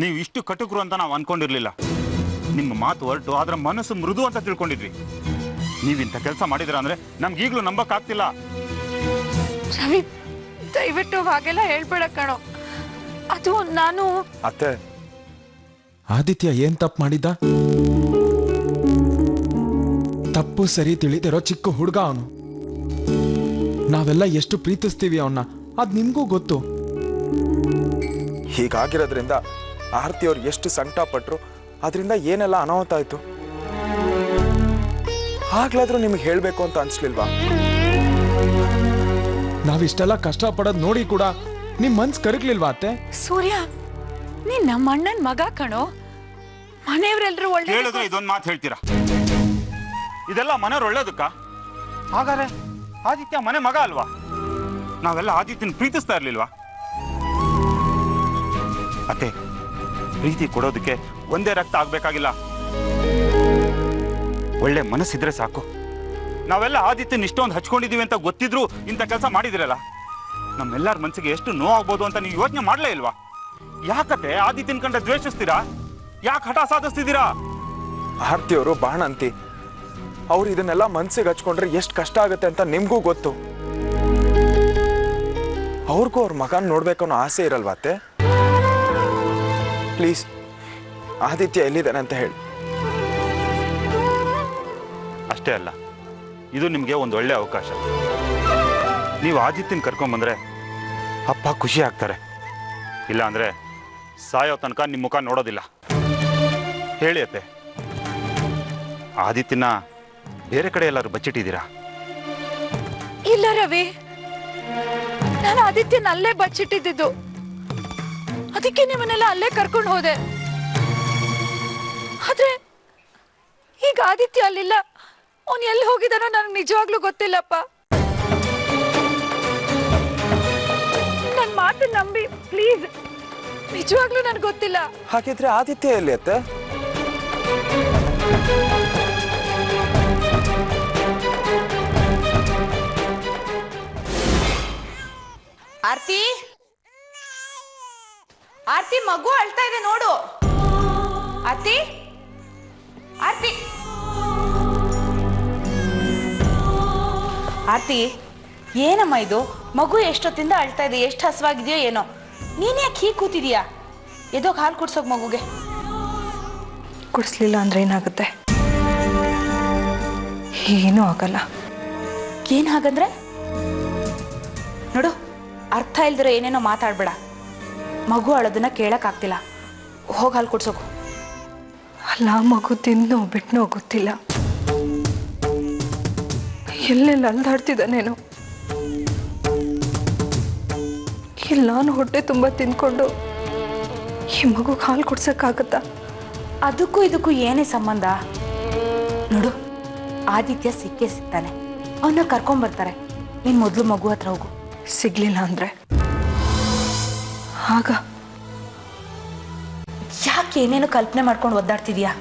ನೀವು ಇಷ್ಟು ಕಟುಕರು ಅಂತ ನಾವು ಅನ್ಕೊಂಡಿರ್ಲಿಲ್ಲ. ನಿಮ್ಮ ಮಾತು ಹೊರಟು ಅದರ ಮನಸ್ಸು ಮೃದು ಅಂತ ತಿಳ್ಕೊಂಡಿದ್ವಿ. ನೀವಿಂಥ ಕೆಲಸ ಮಾಡಿದ್ರ ಅಂದ್ರೆ ನಮ್ಗೆ ಈಗಲೂ ನಂಬಕ್ಕಾಗ್ತಿಲ್ಲ. ರವಿ, ದಯವಿಟ್ಟು ಹಾಗೆಲ್ಲ ಹೇಳ್ಬೇಡ ಕಣೋ. ಅದು ನಾನು ಅತ್ತೆ, ಆದಿತ್ಯ ಏನ್ ತಪ್ಪು ಮಾಡಿದ್ದ? ತಪ್ಪು ಸರಿ ತಿಳಿದಿರೋ ಚಿಕ್ಕ ಹುಡುಗ ಅವನು. ನಾವೆಲ್ಲ ಎಷ್ಟು ಪ್ರೀತಿಸ್ತೀವಿ ಅವನ್ನ, ಅದ್ ನಿಮ್ಗೂ ಗೊತ್ತು. ಹೀಗಾಗಿರೋದ್ರಿಂದ ಆರತಿ ಅವ್ರು ಎಷ್ಟು ಸಂಕಟ ಪಟ್ರು, ಅದರಿಂದ ಏನೆಲ್ಲ ಅನಾಹುತ ಆಯ್ತು. ಆಗ್ಲಾದ್ರೂ ನಿಮ್ಗೆ ಹೇಳ್ಬೇಕು ಅಂತ ಅನ್ಸ್ಲಿಲ್ವಾ? ನಾವಿಷ್ಟೆಲ್ಲ ಕಷ್ಟ ಪಡೋದ್ ನೋಡಿ ಕೂಡ ನಿಮ್ ಮನ್ಸ್ ಕರಗ್ಲಿಲ್ವಾ ಅತ್ತೆ? ಸೂರ್ಯ, ನೀನ್ ನಮ್ಮ ಅಣ್ಣನ್ ಮಗ ಕಣೋ. ಮನೆಯವರೆಲ್ಲರೂ ಒಳ್ಳೆ ಹೇಳಿದ್ರೆ ಇದೊಂದು ಮಾತು ಹೇಳ್ತೀರಾ? ಇದೆಲ್ಲ ಮನೆಯವ್ರು ಒಳ್ಳೇದಕ್ಕ? ಹಾಗಾದ್ರೆ ಆದಿತ್ಯ ಮನೆ ಮಗ ಅಲ್ವಾ? ನಾವೆಲ್ಲ ಆದಿತ್ಯನ ಪ್ರೀತಿಸ್ತಾ ಇರ್ಲಿಲ್ವಾ? ಅತ್ತೆ, ಪ್ರೀತಿ ಕೊಡೋದಕ್ಕೆ ಒಂದೇ ರಕ್ತ ಆಗ್ಬೇಕಾಗಿಲ್ಲ, ಒಳ್ಳೆ ಮನಸ್ಸಿದ್ರೆ ಸಾಕು. ನಾವೆಲ್ಲ ಆದಿತ್ಯನ ಇಷ್ಟೊಂದು ಹಚ್ಕೊಂಡಿದೀವಿ ಅಂತ ಗೊತ್ತಿದ್ರು ಇಂಥ ಕೆಲಸ ಮಾಡಿದಿರಲ್ಲ, ನಮ್ಮೆಲ್ಲರ ಮನಸ್ಸಿಗೆ ಎಷ್ಟು ನೋವಾಗ್ಬೋದು ಅಂತ ನೀವು ಯೋಚನೆ ಮಾಡಲೇ ಇಲ್ವಾ? ಯಾಕತ್ತೆ ಆದಿತ್ಯನ ಕಂಡ ದ್ವೇಷಿಸ್ತೀರಾ? ಯಾಕೆ ಹಠ ಸಾಧಿಸ್ತಿದ್ದೀರಾ? ಆರತಿ ಅವರು ಬಾಣಂತಿ, ಅವ್ರು ಇದನ್ನೆಲ್ಲ ಮನ್ಸಿಗೆ ಹಚ್ಕೊಂಡ್ರೆ ಎಷ್ಟು ಕಷ್ಟ ಆಗುತ್ತೆ ಅಂತ ನಿಮ್ಗೂ ಗೊತ್ತು. ಅವ್ರಿಗೂ ಅವ್ರ ಮಗನ ನೋಡ್ಬೇಕು ಅನ್ನೋ ಆಸೆ ಇರಲ್ವಾ ಅತ್ತೆ? ಪ್ಲೀಸ್, ಆದಿತ್ಯ ಎಲ್ಲಿದ್ದಾನೆ ಅಂತ ಹೇಳಿ. ಅಷ್ಟೇ ಅಲ್ಲ, ಇದು ನಿಮಗೆ ಒಂದು ಒಳ್ಳೆ ಅವಕಾಶ. ನೀವು ಆದಿತ್ಯನ ಕರ್ಕೊಂಬಂದ್ರೆ ಅಪ್ಪ ಖುಷಿ ಆಗ್ತಾರೆ. ಇಲ್ಲ ಅಂದ್ರೆ ಸಾಯೋ ತನಕ ನಿಮ್ಮ ಮುಖ ನೋಡೋದಿಲ್ಲ. ಹೇಳಿ ಅತ್ತೆ, ಆದಿತ್ಯನ ಬೇರೆ ಕಡೆ ಎಲ್ಲರೂ ಬಚ್ಚಿಟ್ಟಿದ್ದೀರಾ? ಇಲ್ಲ ರವಿ, ನಾನು ಆದಿತ್ಯನ ಅಲ್ಲೇ ಬಚ್ಚಿಟ್ಟಿದ್ದು. ಅದಕ್ಕೆ ನಿಮ್ಮನ್ನೆಲ್ಲ ಅಲ್ಲೇ ಕರ್ಕೊಂಡು ಹೋದೆ. ಆದ್ರೆ ಈಗ ಆದಿತ್ಯ ಅಲ್ಲಿಲ್ಲ. ಅವನು ಎಲ್ಲಿ ಹೋಗಿದಾನೋ ನನಗೆ ನಿಜವಾಗ್ಲೂ ಗೊತ್ತಿಲ್ಲಪ್ಪ. ನನ್ನ ಮಾತು ನಂಬಿ ಪ್ಲೀಸ್, ನಿಜವಾಗ್ಲೂ ನನಗೆ ಗೊತ್ತಿಲ್ಲ. ಹಾಗಿದ್ರೆ ಆದಿತ್ಯ ಎಲ್ಲಿ ಅತ್ತೆ? ಆರ್ತಿ, ಆರ್ತಿ, ಮಗು ಅಳ್ತಾ ಇದೆ ನೋಡು. ಆರ್ತಿ, ಆರ್ತಿ, ಆರ್ತಿ, ಏನಮ್ಮ ಇದು? ಮಗು ಎಷ್ಟೊತ್ತಿಂದ ಅಳ್ತಾ ಇದೆ, ಎಷ್ಟು ಹಸುವಾಗಿದೆಯೋ ಏನೋ. ನೀನ್ ಯಾಕೆ ಹೀಗೆ ಕೂತಿದೀಯಾ? ಎದೋಗಿ ಹಾಲು ಕುಡ್ಸೋಕ್ ಮಗುಗೆ. ಕುಡಿಸ್ಲಿಲ್ಲ ಅಂದ್ರೆ ಏನಾಗುತ್ತೆ? ಏನೂ ಆಗಲ್ಲ. ಏನ್ ಹಾಗಂದ್ರೆ? ನೋಡು, ಅರ್ಥ ಇಲ್ದಿರೋ ಏನೇನೋ ಮಾತಾಡ್ಬೇಡ. ಮಗು ಅಳೋದನ್ನ ಕೇಳಕ್ ಆಗ್ತಿಲ್ಲ. ಹೋಗಿ ಹಾಲು ಕುಡ್ಸೋಕು. ಅಲ್ಲ, ಮಗು ತಿನ್ನೋ ಬಿಟ್ನೋ ಗೊತ್ತಿಲ್ಲ. ಎಲ್ಲೆಲ್ಲ ಅಲ್ದಾಡ್ತಿದ್ದಾನೇನೋ. ಇಲ್ಲಿ ನಾನು ಹೊಟ್ಟೆ ತುಂಬ ತಿಂದ್ಕೊಂಡು ಈ ಮಗುಗೆ ಹಾಲು ಕುಡ್ಸೋಕ್ಕಾಗತ್ತಾ? ಅದಕ್ಕೂ ಇದಕ್ಕೂ ಏನೇ ಸಂಬಂಧ? ನೋಡು, ಆದಿತ್ಯ ಸಿಕ್ಕೇ ಸಿಗ್ತಾನೆ. ಅವನ್ನ ಕರ್ಕೊಂಡ್ಬರ್ತಾರೆ. ನೀನು ಮೊದಲು ಮಗು ಹತ್ರ ಹೋಗು. ಸಿಗ್ಲಿಲ್ಲ ಅಂದ್ರೆ ಆಗ ಯಾಕೆ ಏನೇನು ಕಲ್ಪನೆ ಮಾಡ್ಕೊಂಡು ಒದ್ದಾಡ್ತಿದ್ಯಾ?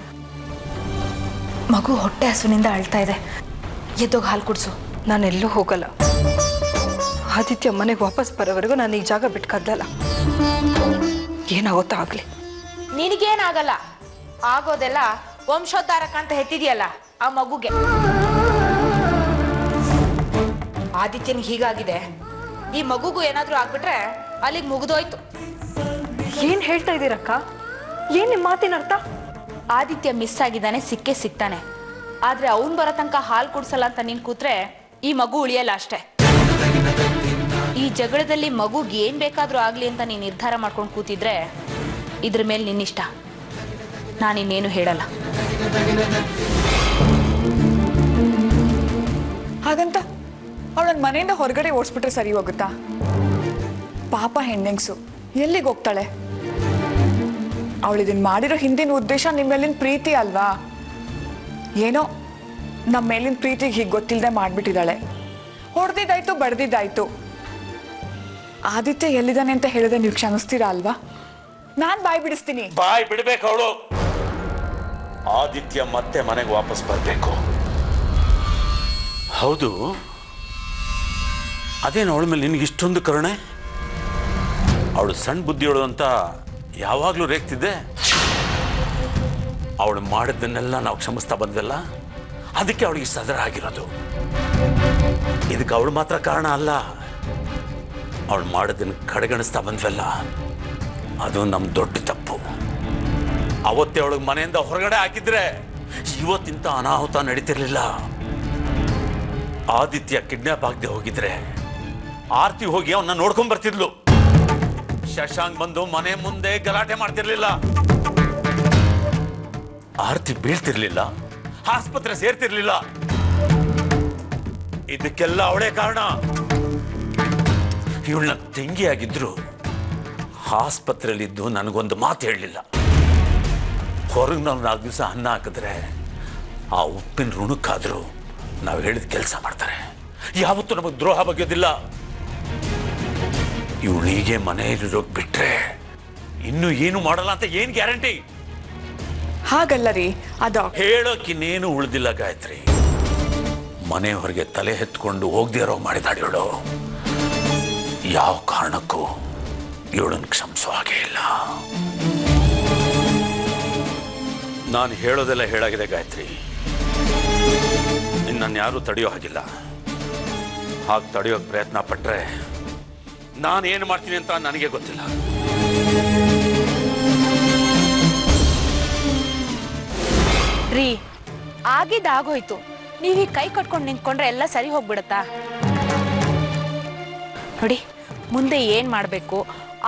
ಮಗು ಹೊಟ್ಟೆ ಹಸುವಿನಿಂದ ಅಳ್ತಾ ಇದೆ. ಎದ್ದೋಗಿ ಹಾಲು ಕುಡಿಸು. ನಾನೆಲ್ಲೂ ಹೋಗಲ್ಲ. ಆದಿತ್ಯ ಮನೆಗೆ ವಾಪಸ್ ಬರೋವರೆಗೂ ನಾನು ಈ ಜಾಗ ಬಿಟ್ಟು ಕದ್ದಲ್ಲ. ಏನಾಗುತ್ತೋ ಆಗಲಿ. ನಿನಗೇನಾಗಲ್ಲ. ಆಗೋದೆಲ್ಲ ವಂಶೋದ್ಧಾರಕ ಅಂತ ಹೆತ್ತಿದೆಯಲ್ಲ ಆ ಮಗುಗೆ. ಆದಿತ್ಯನಿಗೆ ಹೀಗಾಗಿದೆ, ಈ ಮಗುಗೂ ಏನಾದರೂ ಆಗ್ಬಿಟ್ರೆ ಅಲ್ಲಿಗೆ ಮುಗಿದೋಯ್ತು. ಏನು ಹೇಳ್ತಾ ಇದ್ದೀರಕ್ಕ? ಏನು ನಿಮ್ಮ ಮಾತಿನ ಅರ್ಥ? ಆದಿತ್ಯ ಮಿಸ್ ಆಗಿದ್ದಾನೆ, ಸಿಕ್ಕೇ ಸಿಗ್ತಾನೆ. ಆದ್ರೆ ಅವನ್ ಬರೋ ತನಕ ಹಾಲು ಕುಡ್ಸಲ್ಲ ಅಂತ ನೀನ್ ಕೂತ್ರೆ ಈ ಮಗು ಉಳಿಯಲ್ಲ ಅಷ್ಟೇ. ಈ ಜಗಳದಲ್ಲಿ ಮಗುಗೆ ಏನ್ ಬೇಕಾದ್ರೂ ಆಗ್ಲಿ ಅಂತ ನೀನ್ ನಿರ್ಧಾರ ಮಾಡ್ಕೊಂಡು ಕೂತಿದ್ರೆ ಇದ್ರ ಮೇಲೆ ನಿನ್ನಿಷ್ಟ. ನಾನಿನ್ನೇನು ಹೇಳಲ್ಲ. ಹಾಗಂತ ಅವಳನ್ನ ಮನೆಯಿಂದ ಹೊರಗಡೆ ಓಡಿಸ್ಬಿಟ್ರೆ ಸರಿ ಹೋಗುತ್ತಾ? ಪಾಪ ಹೆಣ್ಣೆಂಗ್ಸು ಎಲ್ಲಿಗೆ ಹೋಗ್ತಾಳೆ? ಅವಳು ಇದನ್ನ ಮಾಡಿರೋ ಹಿಂದಿನ ಉದ್ದೇಶ ನಿಮ್ಮ ಮೇಲಿನ ಪ್ರೀತಿ ಅಲ್ವಾ? ಏನೋ ನಮ್ಮ ಮೇಲಿನ ಪ್ರೀತಿಗೆ ಹೀಗೆ ಗೊತ್ತಿಲ್ಲದೆ ಮಾಡ್ಬಿಟ್ಟಿದ್ದಾಳೆ. ಹೊಡೆದಿದ್ದಾಯ್ತು, ಬಡ್ದಿದ್ದಾಯ್ತು. ಆದಿತ್ಯ ಎಲ್ಲಿದ್ದಾನೆ ಅಂತ ಹೇಳಿದ್ರೆ ನೀವು ಕ್ಷಮಿಸ್ತೀರಾ ಅಲ್ವಾ? ನಾನ್ ಬಾಯ್ ಬಿಡಿಸ್ತೀನಿ. ಬಾಯ್ ಬಿಡ್ಬೇಕು ಅವಳು. ಆದಿತ್ಯ ಮತ್ತೆ ಮನೆಗೆ ವಾಪಸ್ ಬರಬೇಕು. ಹೌದು, ಅದೇನು ಅವಳ ಮೇಲೆ ನಿನಗೆ ಇಷ್ಟೊಂದು ಕರುಣೆ? ಅವಳು ಸಣ್ಣ ಬುದ್ಧಿಯೋಳು ಅಂತ ಯಾವಾಗಲೂ ರೇಗ್ತಿದ್ದೆ. ಅವಳು ಮಾಡಿದ್ದನ್ನೆಲ್ಲ ನಾವು ಕ್ಷಮಿಸ್ತಾ ಬಂದ್ವಲ್ಲ, ಅದಕ್ಕೆ ಅವಳಿಗೆ ಸದರ ಆಗಿರೋದು. ಇದಕ್ಕೆ ಅವಳು ಮಾತ್ರ ಕಾರಣ ಅಲ್ಲ, ಅವಳು ಮಾಡೋದನ್ನು ಕಡೆಗಣಿಸ್ತಾ ಬಂದ್ವಲ್ಲ, ಅದು ನಮ್ಮ ದೊಡ್ಡ ತಪ್ಪು. ಅವತ್ತೇ ಅವಳಿಗೆ ಮನೆಯಿಂದ ಹೊರಗಡೆ ಹಾಕಿದ್ರೆ ಇವತ್ತಿಂತ ಅನಾಹುತ ನಡೀತಿರ್ಲಿಲ್ಲ. ಆದಿತ್ಯ ಕಿಡ್ನಾಪ್ ಆಗದೆ ಹೋಗಿದ್ರೆ ಆರ್ತಿ ಹೋಗಿ ಅವನ್ನ ನೋಡ್ಕೊಂಡ್ ಬರ್ತಿದ್ಲು. ಶಶಾಂಕ್ ಬಂದು ಮನೆ ಮುಂದೆ ಗಲಾಟೆ ಮಾಡ್ತಿರ್ಲಿಲ್ಲ. ಆರ್ತಿ ಬೀಳ್ತಿರ್ಲಿಲ್ಲ, ಆಸ್ಪತ್ರೆ ಸೇರ್ತಿರ್ಲಿಲ್ಲ. ಇದಕ್ಕೆಲ್ಲ ಅವಳೇ ಕಾರಣ. ಇವಳನ್ನ ತಂಗಿಯಾಗಿದ್ರು ಆಸ್ಪತ್ರೆಯಲ್ಲಿದ್ದು ನನಗೊಂದು ಮಾತು ಹೇಳಲಿಲ್ಲ. ಹೊರಗೆ ನಾವು 4 ದಿವಸ ಅನ್ನ ಹಾಕಿದ್ರೆ ಆ ಉಪ್ಪಿನ ಋಣಕ್ಕಾದ್ರೂ ನಾವು ಹೇಳಿದ ಕೆಲಸ ಮಾಡ್ತಾರೆ. ಯಾವತ್ತೂ ನಮಗೆ ದ್ರೋಹ ಬಗೆಯೋದಿಲ್ಲ. ಇವಳಿಗೆ ಮನೆಯಲ್ಲಿರೋಕ್ ಬಿಟ್ರೆ ಇನ್ನು ಏನು ಮಾಡಲ್ಲ ಅಂತ ಏನ್ ಗ್ಯಾರಂಟಿ? ಹಾಗಲ್ಲ ರೀ, ಅದು ಹೇಳೋಕಿನ್ನೇನು ಉಳಿದಿಲ್ಲ ಗಾಯತ್ರಿ. ಮನೆ ಹೊರಗೆ ತಲೆ ಎತ್ಕೊಂಡು ಹೋಗದೇ ಇರೋ ಮಾಡಿದಾಡಿಯೋಳು ಯಾವ ಕಾರಣಕ್ಕೂ ಇವಳನ್ನು ಕ್ಷಮಿಸೋ ಹಾಗೆ ಇಲ್ಲ. ನಾನು ಹೇಳೋದೆಲ್ಲ ಹೇಳಾಗಿದೆ ಗಾಯತ್ರಿ. ನನ್ನ ಯಾರೂ ತಡೆಯೋ ಹಾಗಿಲ್ಲ. ಹಾಗೆ ತಡೆಯೋಕೆ ಪ್ರಯತ್ನ ಪಟ್ರೆ ನಾನು ಏನು ಮಾಡ್ತೀನಿ ಅಂತ ನನಗೆ ಗೊತ್ತಿಲ್ಲ. ರೀ, ಆಗಿದ್ದಾಗೋಯ್ತು. ನೀವ್ ಈ ಕೈ ಕಟ್ಕೊಂಡು ನಿಂತ್ಕೊಂಡ್ರೆ ಎಲ್ಲ ಸರಿ ಹೋಗ್ಬಿಡತ್ತಾ? ನೋಡಿ, ಮುಂದೆ ಏನ್ ಮಾಡ್ಬೇಕು,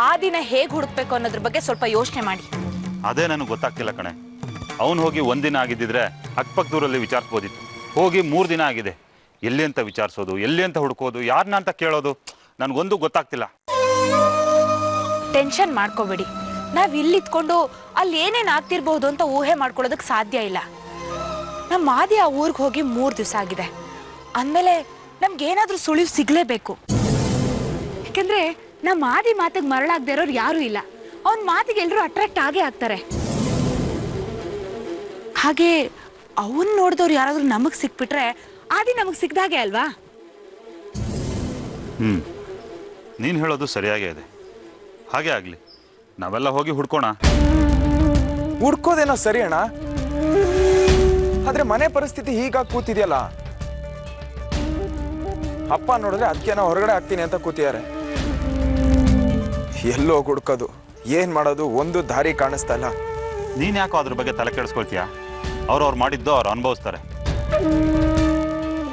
ಆ ದಿನ ಹೇಗ್ ಹುಡುಕ್ಬೇಕು ಅನ್ನೋದ್ರ ಬಗ್ಗೆ ಸ್ವಲ್ಪ ಯೋಚನೆ ಮಾಡಿ. ಅದೇ ನನಗೆ ಗೊತ್ತಾಗ್ತಿಲ್ಲ ಕಣೆ. ಅವನು ಹೋಗಿ 1 ದಿನ ಆಗಿದ್ದಿದ್ರೆ ಅಕ್ಕಪಕ್ಕದೂರಲ್ಲಿ ವಿಚಾರಿಸ್ಬೋದಿತ್ತು. ಹೋಗಿ 3 ದಿನ ಆಗಿದೆ. ಎಲ್ಲಿ ಅಂತ ವಿಚಾರಿಸೋದು, ಎಲ್ಲಿ ಅಂತ ಹುಡುಕೋದು, ಯಾರನ್ನ ಅಂತ ಕೇಳೋದು, ನನಗೊಂದು ಗೊತ್ತಾಗ್ತಿಲ್ಲ. ಟೆನ್ಷನ್ ಮಾಡ್ಕೋಬೇಡಿ. ನಾವ್ ಇಲ್ಲಿದ್ಕೊಂಡು ಅಲ್ಲಿ ಏನೇನ್ ಆಗ್ತಿರ್ಬಹುದು ಅಂತ ಊಹೆ ಮಾಡ್ಕೊಳ್ಳೋದಕ್ ಸಾಧ್ಯ ಇಲ್ಲ. ನಮ್ಮ ಆದಿ ಆ ಊರಿಗೆ ಹೋಗಿ 3 ದಿವಸ ಆಗಿದೆ ಅಂದಮೇಲೆ ನಮ್ಗೇನಾದ್ರೂ ಸುಳಿವು ಸಿಗ್ಲೇಬೇಕು. ಯಾಕಂದ್ರೆ ನಮ್ಮ ಆದಿ ಮಾತಿಗೆ ಮರಳಾಗದೆ ಇರೋರು ಯಾರು ಇಲ್ಲ. ಅವನ್ ಮಾತಿಗೆ ಎಲ್ಲರೂ ಅಟ್ರಾಕ್ಟ್ ಆಗೇ ಆಗ್ತಾರೆ. ಹಾಗೆ ಅವನ್ ನೋಡಿದವ್ರು ಯಾರಾದ್ರೂ ನಮಗ್ ಸಿಕ್ಬಿಟ್ರೆ ಆದಿ ನಮಗ್ ಸಿಕ್ದಾಗೆ ಅಲ್ವಾ? ನೀನು ಹೇಳೋದು ಸರಿಯಾಗೇ ಇದೆ. ಹಾಗೆ ಆಗಲಿ, ನಾವೆಲ್ಲ ಹೋಗಿ ಹುಡ್ಕೋಣ. ಹುಡ್ಕೋದೇನೋ ಸರಿ ಅಣ್ಣ, ಆದ್ರೆ ಮನೆ ಪರಿಸ್ಥಿತಿ ಹೀಗಾಗಿ ಕೂತಿದ್ಯಲ್ಲ. ಅಪ್ಪ ನೋಡಿದ್ರೆ ಅದಕ್ಕೆ ನಾವು ಹೊರಗಡೆ ಹಾಕ್ತೀನಿ ಅಂತ ಕೂತಿದ್ದಾರೆ. ಎಲ್ಲೋ ಹುಡ್ಕೋದು, ಏನ್ ಮಾಡೋದು, ಒಂದು ದಾರಿ ಕಾಣಿಸ್ತಾ ಇಲ್ಲ. ನೀನು ಯಾಕೋ ಅದ್ರ ಬಗ್ಗೆ ತಲೆ ಕೆಡಿಸ್ಕೊಳ್ತೀಯ? ಅವ್ರು ಮಾಡಿದ್ದು ಅವ್ರು ಅನುಭವಿಸ್ತಾರೆ.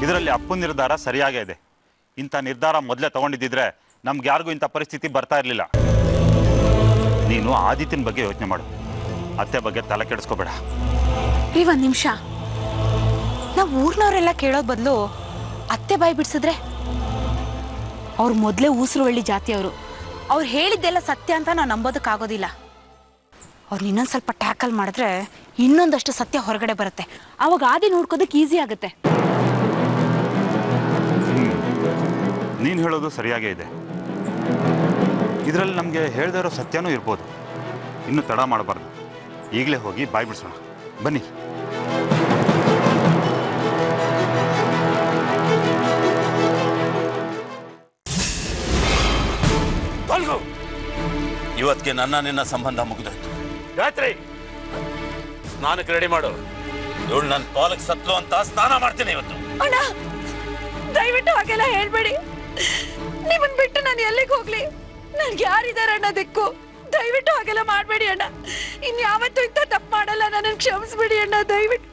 ಇದರಲ್ಲಿ ಅಪ್ಪನ ನಿರ್ಧಾರ ಸರಿಯಾಗೇ ಇದೆ. ಇಂಥ ನಿರ್ಧಾರ ಮೊದಲೇ ತಗೊಂಡಿದ್ದಿದ್ರೆ ನಮ್ಗೆ ಯಾರಿಗೂ ಇಂಥ ಪರಿಸ್ಥಿತಿ ಬರ್ತಾ ಇರಲಿಲ್ಲ. ನೀನು ಆದಿತ್ಯನ ಬಗ್ಗೆ ಯೋಚನೆ ಮಾಡು, ಅತ್ತೆ ಬಗ್ಗೆ ತಲೆ ಕೆಡಿಸ್ಕೋಬೇಡ. ಒಂದ್ ನಿಮಿಷ, ನಾವು ಊರ್ನವರೆಲ್ಲ ಕೇಳೋದ್ ಬದಲು ಅತ್ತೆ ಬಾಯಿ ಬಿಡ್ಸಿದ್ರೆ? ಅವ್ರು ಮೊದಲೇ ಊಸರುವಳ್ಳಿ ಜಾತಿಯವರು. ಅವ್ರು ಹೇಳಿದ್ದೆಲ್ಲ ಸತ್ಯ ಅಂತ ನಾವು ನಂಬೋದಕ್ಕಾಗೋದಿಲ್ಲ. ಅವ್ರು ಇನ್ನೊಂದು ಸ್ವಲ್ಪ ಟ್ಯಾಕಲ್ ಮಾಡಿದ್ರೆ ಇನ್ನೊಂದಷ್ಟು ಸತ್ಯ ಹೊರಗಡೆ ಬರುತ್ತೆ. ಅವಾಗ ಆದಿ ನೋಡ್ಕೋದಕ್ಕೆ ಈಸಿ ಆಗುತ್ತೆ. ನೀನು ಹೇಳೋದು ಸರಿಯಾಗೇ ಇದೆ. ಇದರಲ್ಲಿ ನಮಗೆ ಹೇಳ್ದೇ ಇರೋ ಸತ್ಯನೂ ಇರ್ಬೋದು. ಇನ್ನು ತಡ ಮಾಡಬಾರ್ದು, ಈಗಲೇ ಹೋಗಿ ಬಾಯಿ ಬಿಡಿಸೋಣ. ಬನ್ನಿ. ಇವತ್ತಿಗೆ ನನ್ನ ನಿನ್ನ ಸಂಬಂಧ ಮುಗಿದೋಯ್ತು. ಗಾಯತ್ರಿ, ಸ್ನಾನಕ್ಕೆ ರೆಡಿ ಮಾಡು. ಇವಳು ನನ್ನ ಪಾಲಕ್ ಸತ್ಲು ಅಂತ ಸ್ನಾನ ಮಾಡ್ತೀನಿ ಇವತ್ತು. ಅಣ್ಣ, ದಯವಿಟ್ಟು ಹಾಗೆಲ್ಲ ಹೇಳ್ಬೇಡಿ. ನಿಮ್ಮನ್ ಬಿಟ್ಟು ನಾನು ಎಲ್ಲಿಗೆ ಹೋಗ್ಲಿ? ನನ್ಗೆ ಯಾರಿದಾರೆ ಅನ್ನೋದಕ್ಕೂ. ದಯವಿಟ್ಟು ಹಾಗೆಲ್ಲ ಮಾಡ್ಬೇಡಿ ಅಣ್ಣ. ಇನ್ಯಾವತ್ತೂ ಇಂಥ ತಪ್ಪು ಮಾಡಲ್ಲ. ನನ್ನ ಕ್ಷಮಿಸ್ಬಿಡಿ ಅಣ್ಣ, ದಯವಿಟ್ಟು.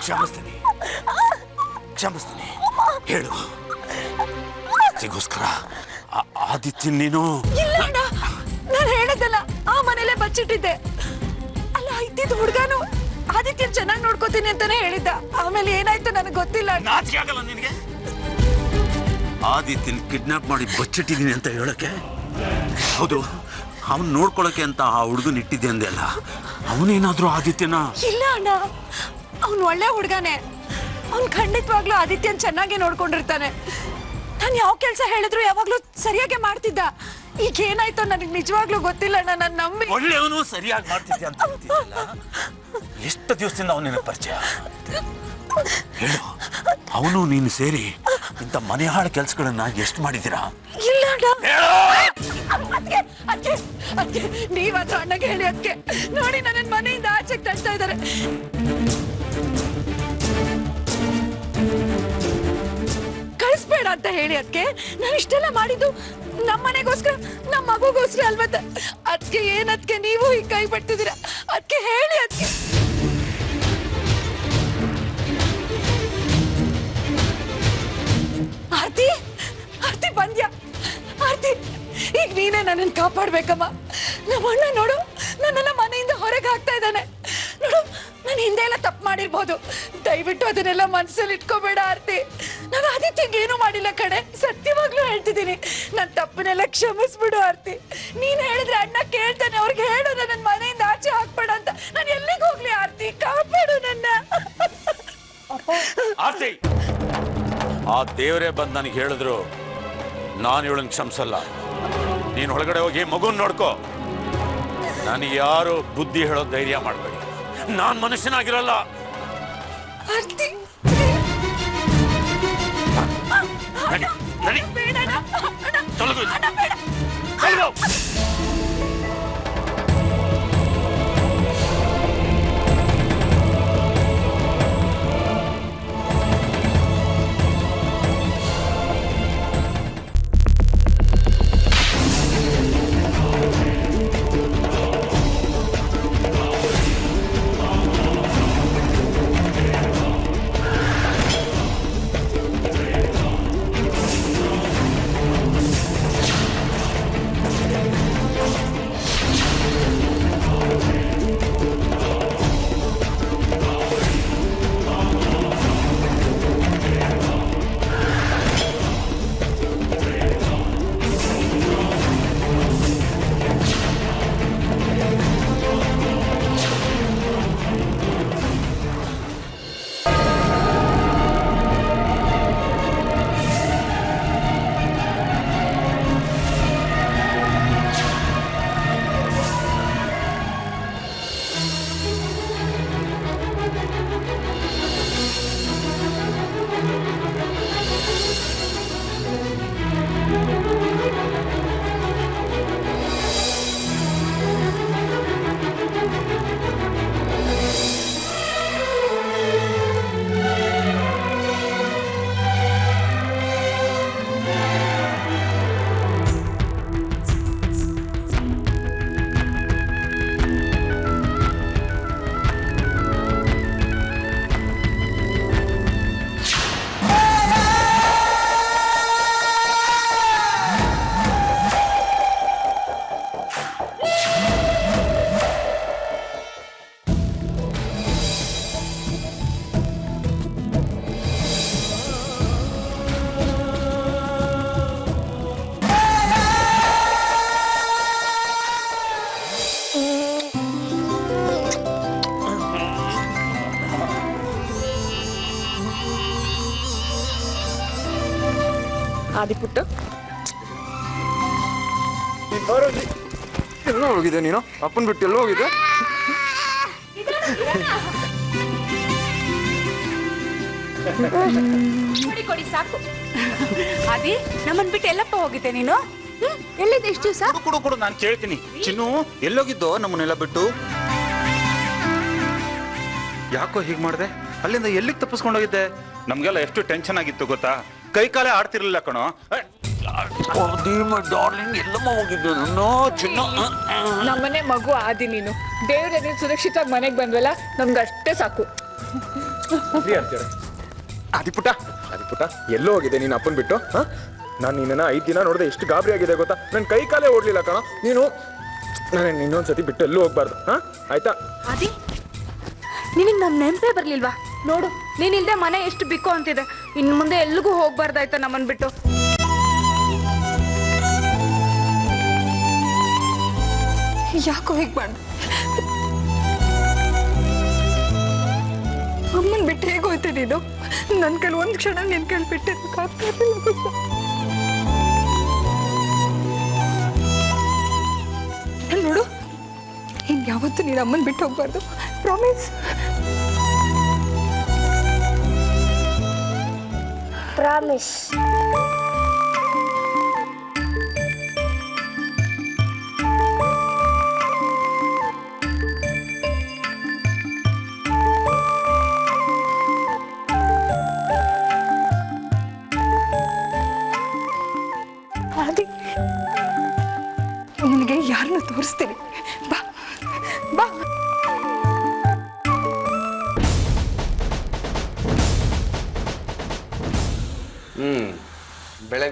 ಕ್ಷಮಿಸ್ತೀನಿ, ಕ್ಷಮಿಸ್ತೀನಿ. ಹೇಳು, ಆಸ್ತಿಗೋಸ್ಕರ ಆದಿತ್ಯ ನೀನು? ಇಲ್ಲ ಅಣ್ಣ, ನಾನು ಹೇಳದಲ್ಲ. ಆ ಮನೇಲೆ ಬಚ್ಚಿಟ್ಟಿದ್ದೆ. ಅಲ್ಲ, ಇದ್ದಿದ್ದು ಹುಡುಗನು ಆದಿತ್ಯನ್ ಚೆನ್ನಾಗಿ ನೋಡ್ಕೋತೀನಿ ಅಂತಾನೆ ಹೇಳಿದ್ದ. ಆಮೇಲೆ ಏನಾಯ್ತು ನನಗೆ ಗೊತ್ತಿಲ್ಲ. ನಾಚಿಕೆ ಆಗಲ್ಲ ನಿನಗೆ? ಆದಿತ್ಯನ್ ಕಿಡ್ನಾಪ್ ಮಾಡಿ ಬಚ್ಚಿಟ್ಟಿದ್ದೀನಿ ಅಂತ ಹೇಳಕ್ಕೆ? ಹೌದು, ಅವನ್ ನೋಡ್ಕೊಳಕ್ಕೆ ಅಂತ ಆ ಹುಡುಗನ್ ಇಟ್ಟಿದ್ದೆ ಅಂದೆ ಅಲ್ಲ. ಅವನೇನಾದ್ರೂ ಆದಿತ್ಯನ? ಇಲ್ಲ ಅಣ್ಣ, ಅವ್ನು ಒಳ್ಳೆ ಹುಡುಗನೇ. ಅವ್ನು ಖಂಡಿತವಾಗ್ಲೂ ಆದಿತ್ಯನ್ ಚೆನ್ನಾಗಿ ನೋಡ್ಕೊಂಡಿರ್ತಾನೆ. ನಾನು ಯಾವ ಕೆಲಸ ಹೇಳಿದ್ರು ಯಾವಾಗ್ಲೂ ಸರಿಯಾಗಿ ಮಾಡ್ತಿದ್ದ. ಈಗ ಏನಾಯ್ತು ನನಗೆ ನಿಜವಾಗ್ಲೂ ಗೊತ್ತಿಲ್ಲ ಅಣ್ಣ. ನನ್ನ ನಂಬಿ. ಒಳ್ಳೆಯವನು ಸರಿಯಾಗಿ ಮಾಡ್ತಿದ್ದೆ ಅಂತ ಅಂತಿದ್ಯಲ್ಲ. ಎಷ್ಟು ದಿವಸದಿಂದ ಅವನಿನ ಪರಿಚಯ? ಹೇಳು, ಅವನು ನೀನು ಸೇರಿ ಇಂಥ ಮನೆ ಹಾಳು ಕೆಲಸಗಳನ್ನ ಎಷ್ಟು ಮಾಡಿದ್ದೀರಾ? ಇಲ್ಲ ಅಣ್ಣ. ಹೇಳು. ಅದ್ಕೆ ಅದಕ್ಕೆ ನೀವಾದ್ರೂ ಅಣ್ಣಗೆ ಹೇಳಿ ಅದಕ್ಕೆ ನೋಡಿ ನನ್ನ ಮನೆಯಿಂದ ಆಚೆಗೆ ತಳ್ತಾ ಇದ್ದಾರೆ. ಕಳಿಸ್ಬೇಡ ಅಂತ ಹೇಳಿ ಅದಕ್ಕೆ ನಾನು ಇಷ್ಟೆಲ್ಲ ಮಾಡಿದ್ದು ನಮ್ಮ ಮನೆಗೋಸ್ಕರ ನಮ್ಮ ಮಗುಗೋಸ್ಕರ ಅಲ್ವತ್ತ. ಅದಕ್ಕೆ ಏನದಕ್ಕೆ ನೀವು ಈ ಕೈ ಬಿಡ್ತಿದ್ದೀರಾ? ಅದಕ್ಕೆ ಹೇಳಿ ಅದಕ್ಕೆ. ಆರ್ತಿ ಆರ್ತಿ ಬಂದ್ಯಾ? ಆರ್ತಿ ಈಗ ನೀನೇ ನನ್ನನ್ನು ಕಾಪಾಡ್ಬೇಕಮ್ಮ. ನಮ್ಮ ಅಣ್ಣ ನೋಡು ನನ್ನೆಲ್ಲ ಮನೆಯಿಂದ ಹೊರಗೆ ಹಾಕ್ತಾ ಇದ್ದಾನೆ ನೋಡು. ನಾನು ಹಿಂದೆ ಎಲ್ಲ ತಪ್ಪು ಮಾಡಿರ್ಬೋದು, ದಯವಿಟ್ಟು ಅದನ್ನೆಲ್ಲ ಮನಸ್ಸಲ್ಲಿ ಇಟ್ಕೋಬೇಡ ಆರ್ತಿ. ನಾನು ಆದಿತ್ಯಂಗೆ ಏನು ಮಾಡಿಲ್ಲ ಕಡೆ, ಸತ್ಯವಾಗ್ಲೂ ಹೇಳ್ತಿದ್ದೀನಿ. ನನ್ನ ತಪ್ಪನ್ನೆಲ್ಲ ಕ್ಷಮಿಸ್ಬಿಡು ಆರ್ತಿ. ನೀನ್ ಹೇಳಿದ್ರೆ ಅಣ್ಣ ಕೇಳ್ತಾನೆ, ಅವ್ರಿಗೆ ಹೇಳು ನನ್ನ ಮನೆಯಿಂದ ಆಚೆ ಹಾಕ್ಬೇಡ ಅಂತ. ನಾನು ಎಲ್ಲಿಗೆ ಹೋಗ್ಲಿ ಆರ್ತಿ? ಕಾಪಾಡು ನನ್ನ. ಆರ್ತಿ, ಆ ದೇವರೇ ಬಂದು ನನಗೆ ಹೇಳಿದ್ರು ನಾನು ಇವಳನ್ನ ಕ್ಷಮಿಸಲ್ಲ. ನೀನು ಒಳಗಡೆ ಹೋಗಿ ಮಗುನ್ ನೋಡ್ಕೋ. ನನಗೆ ಯಾರು ಬುದ್ಧಿ ಹೇಳೋ ಧೈರ್ಯ ಮಾಡಬೇಡಿ. ನಾನು ಮನುಷ್ಯನಾಗಿರಲ್ಲ. ಆರ್ತಿ ನಡಿ, ನಡಿ. ಬೇಡ ಅಣ್ಣ. ತೊಲಗು. ಅಣ್ಣ ಬೇಡ. ತೊಲಗು. ಆದಿಪುಟ್ಟ, ಎಲ್ಲೋ ಹೋಗಿದೆ ನೀನು? ಅಪ್ಪನ್ ಬಿಟ್ಟು ಎಲ್ಲೋ ಹೋಗಿದೆ? ಕೊಡಿ ಕೊಡಿ ಸಾಕು. ಆದಿ ನಮ್ಮನ್ ಬಿಟ್ಟು ಎಲ್ಲಪ್ಪ ಹೋಗಿದ್ದೆ ನೀನು? ಎಲ್ಲಿದ್ದೆ ಇಷ್ಟು ದಿವಸ? ಕೊಡು ಕೊಡು, ನಾನು ಕೇಳ್ತೀನಿ. ಚಿನ್ನು ಎಲ್ಲೋಗಿದ್ದೋ ನಮ್ಮನ್ನೆಲ್ಲ ಬಿಟ್ಟು? ಯಾಕೋ ಹೀಗೆ ಮಾಡಿದೆ? ಅಲ್ಲಿಂದ ಎಲ್ಲಿಗೆ ತಪ್ಪಿಸ್ಕೊಂಡೋಗಿದ್ದೆ? ನಮ್ಗೆಲ್ಲ ಎಷ್ಟು ಟೆನ್ಷನ್ ಆಗಿತ್ತು ಗೊತ್ತಾ? ಕೈ ಕಾಲೇ ಆಡ್ತಿರ್ಲಿಲ್ಲ ಕಣೋ. ಡಾರ್ಲಿಂಗ್ ಎಲ್ಲಮ್ಮ ಹೋಗಿದ್ದು ನಾನು ಚಿನ್ನ. ನಮ್ಮನೆ ಮಗು ಆದಿ ನೀನು. ದೇವ್ರ ನೀನು ಸುರಕ್ಷಿತವಾಗಿ ಮನೆಗೆ ಬಂದ್ವಲ್ಲ, ನಮ್ಗೆ ಅಷ್ಟೇ ಸಾಕು. ಆದಿಪುಟ್ಟ, ಆದಿಪುಟ್ಟ ಎಲ್ಲೋ ಹೋಗಿದೆ ನೀನು ಅಪ್ಪನ್ ಬಿಟ್ಟು? ನಾನು ನಿನ್ನ 5 ದಿನ ನೋಡಿದೆ, ಎಷ್ಟು ಗಾಬರಿ ಆಗಿದೆ ಗೊತ್ತಾ? ನನ್ನ ಕೈ ಕಾಲೇ ಓಡ್ಲಿಲ್ಲ ಕಣ. ನೀನು ನಾನು ಇನ್ನೊಂದ್ಸತಿ ಬಿಟ್ಟು ಎಲ್ಲೂ ಹೋಗ್ಬಾರ್ದು, ಆಯ್ತಾ? ಆದಿ, ನಿನಗೆ ನಮ್ಮ ನೆನಪೇ ಬರ್ಲಿಲ್ವಾ? ನೋಡು, ನೀನಿಲ್ದೆ ಮನೆ ಎಷ್ಟು ಬಿಕ್ಕೋ ಅಂತಿದೆ. ಇನ್ನು ಮುಂದೆ ಎಲ್ಲಿಗೂ ಹೋಗ್ಬಾರ್ದಾಯ್ತಾ ನಮ್ಮನ್ ಬಿಟ್ಟು? ಯಾಕೋ ಹೀಗೆ ಮಾಡ? ಅಮ್ಮನ್ ಬಿಟ್ಟು ಹೇಗೋಯ್ತೆ ನೀನು? ನನ್ನ ಕೈಲಿ ಒಂದು ಕ್ಷಣ ನಿನ್ ಕೈಲಿ ಬಿಟ್ಟಿರ್ಬೇಕಾಗ್ತಾ ಇರ್ಲಿಲ್ಲ. ನೋಡು, ಇನ್ ಯಾವತ್ತೂ ನೀನು ಅಮ್ಮನ್ ಬಿಟ್ಟು ಹೋಗ್ಬಾರ್ದು. ಪ್ರಾಮಿಸ್. ಪ್ರಾಮಿಸ್. ನಿನಗೆ ಯಾರನ್ನ ತೋರಿಸ್ತೀನಿ ಬಾ ಬಾ.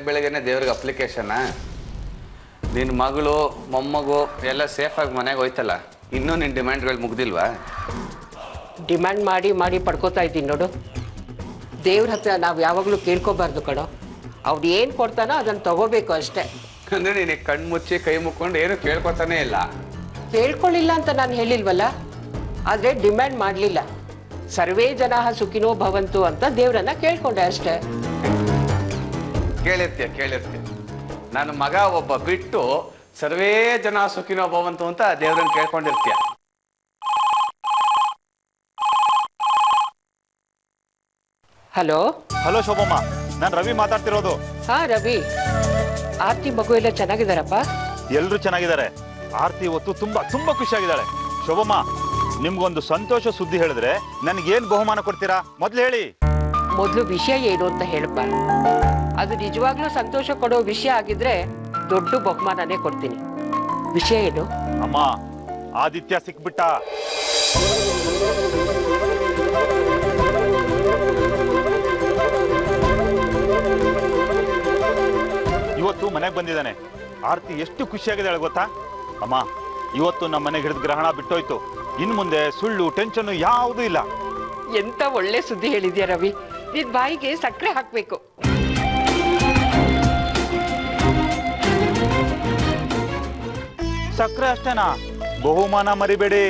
ಬೆಳಗ್ಗೆನೆ ದೇವ್ರಿಗೆ ಅಪ್ಲಿಕೇಶನ್ನ. ನಿನ್ನ ಮಗಳು ಮೊಮ್ಮಗು ಎಲ್ಲ ಸೇಫಾಗಿ ಮನೆಗೆ ಹೋಯ್ತಲ್ಲ, ಇನ್ನೂ ನಿನ್ನ ಡಿಮ್ಯಾಂಡ್ಗಳು ಮುಗ್ದಿಲ್ವಾ? ಡಿಮ್ಯಾಂಡ್ ಮಾಡಿ ಮಾಡಿ ಪಡ್ಕೋತಾ ಇದ್ದೀನಿ ನೋಡು. ದೇವ್ರ ಹತ್ರ ನಾವು ಯಾವಾಗಲೂ ಕೇಳ್ಕೊಬಾರ್ದು ಕಣೋ. ಅವ್ರು ಏನು ಕೊಡ್ತಾನೋ ಅದನ್ನು ತಗೋಬೇಕು ಅಷ್ಟೇ. ಅಂದರೆ ನೀನು ಕಣ್ಣು ಮುಚ್ಚಿ ಕೈ ಮುಕ್ಕೊಂಡು ಏನು ಕೇಳ್ಕೊತಾನೇ ಇಲ್ಲ. ಕೇಳ್ಕೊಳ್ಳಿಲ್ಲ ಅಂತ ನಾನು ಹೇಳಿಲ್ವಲ್ಲ, ಆದರೆ ಡಿಮ್ಯಾಂಡ್ ಮಾಡಲಿಲ್ಲ. ಸರ್ವೇ ಜನ ಸುಖಿನೋ ಭವಂತು ಅಂತ ದೇವ್ರನ್ನ ಕೇಳ್ಕೊಂಡೆ ಅಷ್ಟೇ. ಕೇಳಿರ್ತೀಯ. ನನ್ನ ಮಗ ಒಬ್ಬ ಬಿಟ್ಟು ಸರ್ವೇ ಜನ ಸುಖಿನೋ ಭವಂತು ಅಂತ ದೇವ್ರನ್ನ ಕೇಳ್ಕೊಂಡಿರ್ತೀಯ. ಹಲೋ ಹಲೋ ಶೋಭಮ್ಮ, ನಾನು ರವಿ ಮಾತಾಡ್ತಿರೋದು. ಹಾ ರವಿ, ಆರ್ತಿ ಮಗು ಎಲ್ಲ ಚೆನ್ನಾಗಿದ್ದಾರಪ್ಪ? ಎಲ್ಲರೂ ಚೆನ್ನಾಗಿದ್ದಾರೆ. ಆರ್ತಿ ಇವತ್ತು ತುಂಬಾ ತುಂಬಾ ಖುಷಿಯಾಗಿದ್ದಾಳೆ. ಶೋಭಮ್ಮ, ನಿಮ್ಗೊಂದು ಸಂತೋಷ ಸುದ್ದಿ ಹೇಳಿದ್ರೆ ನನಗೇನು ಬಹುಮಾನ ಕೊಡ್ತೀರಾ ಮೊದಲು ಹೇಳಿ. ಮೊದಲು ವಿಷಯ ಏನು ಅಂತ ಹೇಳಪ್ಪ. ಅದು ನಿಜವಾಗ್ಲೂ ಸಂತೋಷ ಕೊಡೋ ವಿಷಯ ಆಗಿದ್ರೆ ದೊಡ್ಡ ಬಹುಮಾನನೇ ಕೊಡ್ತೀನಿ. ವಿಷಯ ಏನು? ಅಮ್ಮ, ಆದಿತ್ಯ ಸಿಕ್ಬಿಟ್ಟ. ಇವತ್ತು ಮನೆಗೆ ಬಂದಿದ್ದಾನೆ. ಆರ್ತಿ ಎಷ್ಟು ಖುಷಿಯಾಗಿದ್ದಾಳೆ ಗೊತ್ತಾ ಅಮ್ಮ. ಇವತ್ತು ನಮ್ಮ ಮನೆಗೆ ಹಿಡಿದು ಗ್ರಹಣ ಬಿಟ್ಟೋಯ್ತು. ಇನ್ನು ಮುಂದೆ ಸುಳ್ಳು ಟೆನ್ಷನ್ ಯಾವುದೂ ಇಲ್ಲ. ಎಂತ ಒಳ್ಳೆ ಸುದ್ದಿ ಹೇಳಿದ್ಯಾ ರವಿ. ನಿನ್ ಬಾಯಿಗೆ ಸಕ್ಕರೆ ಹಾಕ್ಬೇಕು. ಸಕ್ಕರೆ ಅಷ್ಟೇನಾ? ಬಹುಮಾನ ಮರಿಬೇಡಿ.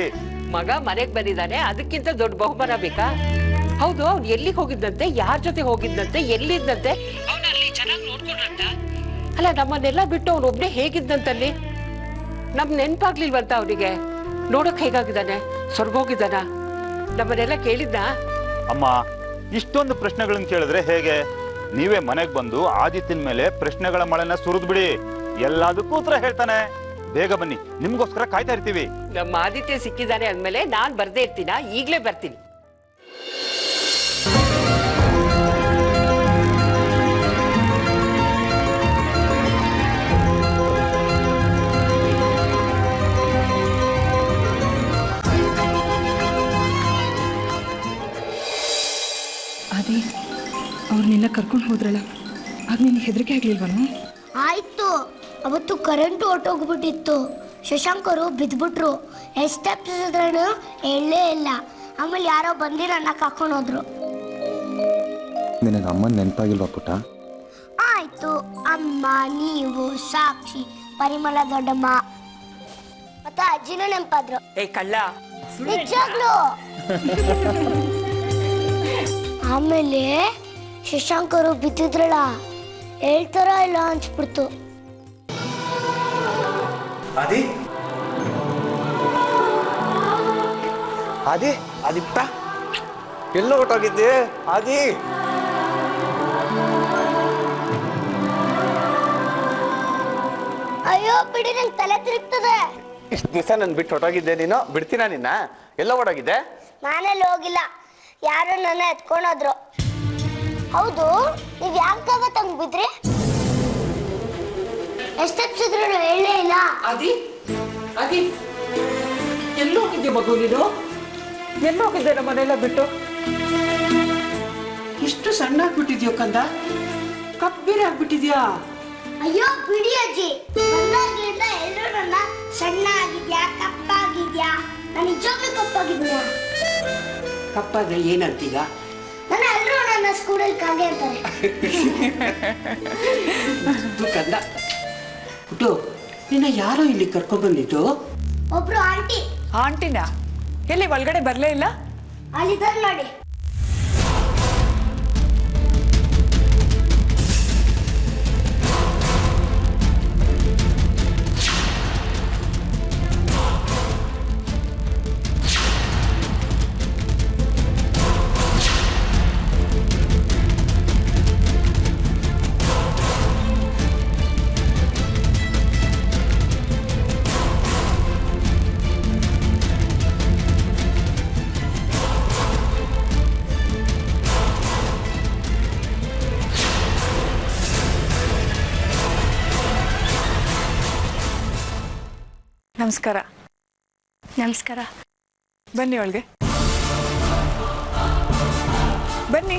ಮಗ ಮನೆಗ್ ಬಂದಿದ್ದಾನೆ, ಅದಕ್ಕಿಂತ ದೊಡ್ಡ ಬಹುಮಾನ ಬೇಕಾ? ಹೌದು, ಅವ್ನು ಎಲ್ಲಿಗೆ ಹೋಗಿದ್ದಂತೆ, ಯಾರ ಜೊತೆ ಹೋಗಿದ್ದಂತೆ, ಎಲ್ಲಿದ್ದಂತೆ? ಅವನಲ್ಲಿ ಚೆನ್ನಾಗಿ ನೋಡ್ಕೊಂಡ್ರಂತ? ಅಲ್ಲ, ನಮ್ಮನ್ನೆಲ್ಲ ಬಿಟ್ಟು ಅವನೊಬ್ನೇ ಹೇಗಿದ್ದಂತಲ್ಲಿ? ನಮ್ ನೆನ್ಪಾಗ್ಲಿಲ್ವಂತ ಅವನಿಗೆ? ನೋಡಕ್ ಹೇಗಾಗಿದ್ದಾನೆ? ಸ್ವರ್ಗೋಗಿದ್ದಾನ? ನಮ್ಮನ್ನೆಲ್ಲ ಕೇಳಿದ್ದ? ಅಮ್ಮ, ಇಷ್ಟೊಂದು ಪ್ರಶ್ನೆಗಳನ್ನ ಕೇಳಿದ್ರೆ ಹೇಗೆ? ನೀವೇ ಮನೆಗೆ ಬಂದು ಆದಿತ್ಯನ ಮೇಲೆ ಪ್ರಶ್ನೆಗಳ ಮಳೆನ ಸುರಿದ್ ಬಿಡಿ. ಎಲ್ಲದಕ್ಕೂ ಉತ್ತರ ಹೇಳ್ತಾನೆ. ಬೇಗ ಬನ್ನಿ, ನಿಮ್ಗೋಸ್ಕರ ಕಾಯ್ತಾ ಇರ್ತೀವಿ. ನಮ್ಮ ಆದಿತ್ಯ ಸಿಕ್ಕಿದ್ದಾನೆ ಅಂದ್ಮೇಲೆ ನಾನ್ ಬರ್ದೇ ಇರ್ತೀನ? ಈಗ್ಲೇ ಬರ್ತೀನಿ. ಅದೇ ಅವ್ರನ್ನೆಲ್ಲ ಕರ್ಕೊಂಡು ಹೋದ್ರಲ್ಲ, ಅದು ನಿನಗೆ ಹೆದರಿಕೆ ಆಗ್ಲಿಲ್ವನು? ಆಯ್ತು, ಅವತ್ತು ಕರೆಂಟ್ ಹೊರ್ಟೋಗ್ಬಿಟ್ಟಿತ್ತು. ಶಶಾಂಕರು ಬಿದ್ಬಿಟ್ರು. ಎಷ್ಟು ಸ್ಟೆಪ್ಸ್ ಇದ್ರೂ ಹೇಳಲೇ ಇಲ್ಲ. ಆಮೇಲೆ ಯಾರೋ ಬಂದು ನನ್ನ ಕರ್ಕೊಂಡು ಹೋದ್ರು. ನಿನಗೆ ಅಮ್ಮನ ನೆನಪಾಗಿಲ್ವಾ ಪುಟ್ಟ? ಆಯ್ತು, ಅಮ್ಮ, ನೀವು, ಸಾಕ್ಷಿ, ಪರಿಮಳ ದೊಡ್ಡಮ್ಮ ಮತ್ತೆ ಅಜ್ಜಿನೂ ನೆನಪಾದ್ರು. ಏ ಕಳ್ಳ, ನಿಜಾಗ್ಲು. ಆಮೇಲೆ ಶಶಾಂಕರು ಬಿದ್ದಿದ್ರಲ್ಲ, ಹೇಳ್ತಾರ ಇಲ್ಲ ಅನ್ಸ್ಬಿಡ್ತು. ಆದಿ ಪುಟ್ಟ, ಎಲ್ಲೋ ಹೊರಟೋಗಿದ್ದೆ ಆದಿ? ಅಯ್ಯೋ ಬಿಡಿ, ನಂಗೆ ತಲೆ ತಿರುಗ್ತದೆ. ಇಷ್ಟು ದಿವಸ ನಾನು ಬಿಟ್ಟು ಹೊರಟೋಗಿದ್ದೆ. ನೀನು ಬಿಡ್ತೀನ? ನಿನ್ನ ಎಲ್ಲ ಹೊರಟೋಗಿದ್ದೆ? ನಾನೆಲ್ಲ ಹೋಗಿಲ್ಲ, ಯಾರು ನನ್ನ ಎತ್ಕೊಂಡೋದ್ರು. ಹೌದು, ನೀವ್ ಯಾಕಾಗ ತಂಗ್ ಬಿದ್ರಿ? ಎಷ್ಟೆಪ್ಸಿದ್ರು ಹೇಳೇ ಇಲ್ಲ. ಅದಿ ಅದಿ, ಎಲ್ಲೋ ಹೋಗಿದ್ದೆ ಮಗು ನೀನು? ಎಲ್ಲೋ ಹೋಗಿದ್ದೆ ನಮ್ಮನೆಲ್ಲ ಬಿಟ್ಟು? ಇಷ್ಟು ಸಣ್ಣ ಆಗ್ಬಿಟ್ಟಿದ್ಯೋ ಕಂದ? ಕಪ್ ಬೇರೆ ಆಗ್ಬಿಟ್ಟಿದ್ಯಾ? ಅಯ್ಯೋ ಬಿಡಿ ಅಜ್ಜಿ, ಬಂದಾಗ್ಲಿಂದ ಎಲ್ಲರೂ ನನ್ನ ಸಣ್ಣ ಆಗಿದ್ಯಾ, ಕಪ್ಪಾಗಿದ್ಯಾ. ನಾನು ನಿಜವಾಗ್ಲೂ ಕಪ್ಪಾಗಿದ್ಯಾ? ಕಪ್ಪಾದ್ರೆ ಏನಂತೀಗ? ನನ್ನ ಎಲ್ಲರೂ ನನ್ನ ಸ್ಕೂಲಲ್ಲಿ ಕಾಗೆ ಅಂತಾರೆ. ಕಂದ ಪುಟ್ಟು, ನಿನ್ನ ಯಾರೋ ಇಲ್ಲಿ ಕರ್ಕೊಂಡ್ ಬಂದಿದ್ದು? ಒಬ್ರು ಆಂಟಿ. ಆಂಟಿನ ಎಲ್ಲಿ ಒಳಗಡೆ ಬರಲೇ ಇಲ್ಲ? ಅಲ್ಲಿದ್ದಾರೆ ನೋಡಿ. ನಮಸ್ಕಾರ. ನಮಸ್ಕಾರ. ಬನ್ನಿ ಒಳಗೆ ಬನ್ನಿ.